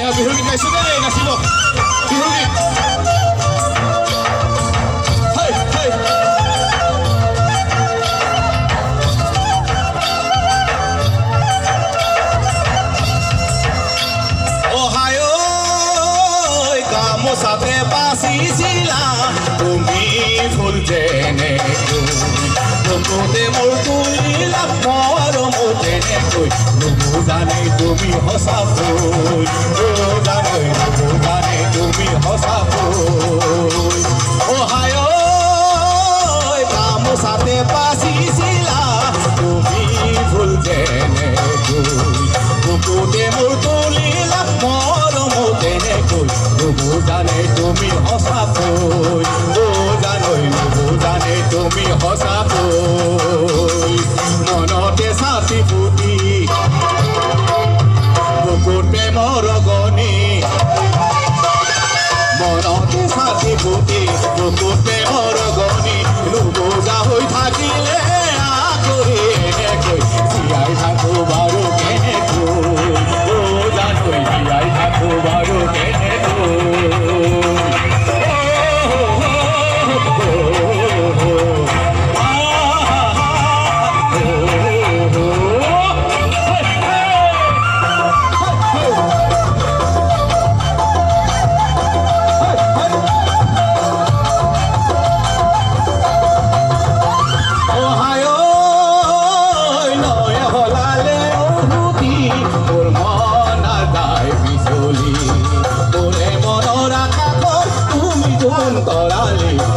এয়া বিহুৰ গীত গাইছো দেই, নাচিব বিহুৰ গীত। গামোচাতে বাচিছিলা তুমি ফুল যেনেকৈ চকুতে মোৰ তুলিলা মৰম তেনেকৈ নুবুজানে তুমি সঁচাকৈ জানৈ নুবুজানে তুমি সঁচাকৈ অহায় গামোচাতে বাচিছিলা তুমি ফুল যেনেকৈ চকুতে মোৰ তুলিলা মৰম তেনেকৈ নুবুজানে তুমি সঁচাকৈ জানৈ নুবুজানে তুমি সঁচাকৈ মনতে ছাতি পুতি বুকুত প্ৰেমৰ গণি মনতে ছাতি পুতি বুকুত প্ৰেমৰ গণি নুবুজা হৈ থাকিলে কৰি এনেকৈ জীয়াই থাকো বাৰু কেনেকৈ জানৈ জীয়াই থাকো বাৰু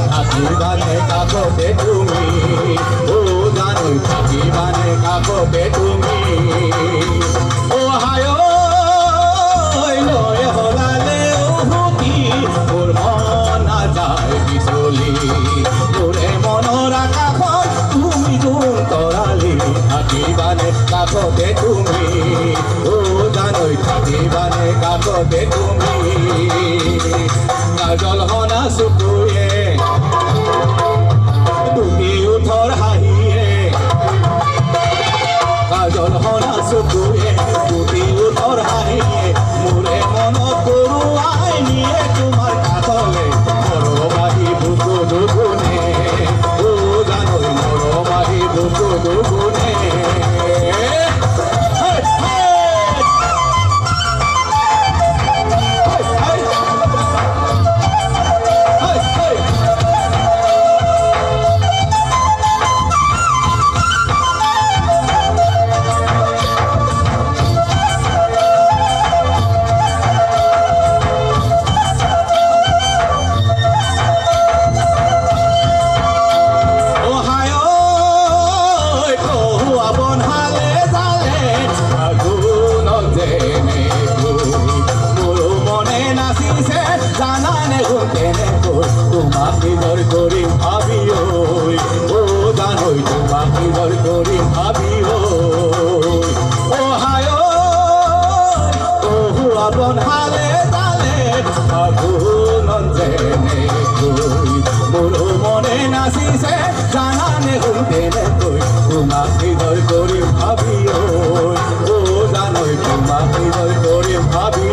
থাকিবানে কাকতে তুমি জানৈ থাকিবানে কাকতে তুমি অহায় লয় হলালে উভতি মোৰ মন নাযায় বিচলি মোৰে মনৰ আকাশত তুমি যোন তৰালি থাকিবানে কাকতে তুমি জানৈ থাকিবানে কাকতে তুমি কাজল হনা চকুয়ে তুমি উঠৰ হাঁহিয়ে কাজল হনা চকুয়ে তুমি উঠৰ হাঁহিয়ে মোৰে মনত কৰোৱাই নিয়ে তোমাৰ কাষলে মৰমাহী বুকু দুগুণে জানৈ মৰমাহী বুকু দুগুণে তোমাক নিদৰ কৰিম ভাবি জানৈ তোমাক নিদৰ কৰিম ভাবি অহায় আপন হালে তালে ফাগুনত যেনেকৈ মোৰ মনে নাচিছে জানানে তেনেকৈ তোমাক নিদৰ কৰিম ভাবি জানৈ তোমাক নিদৰ কৰিম ভাবি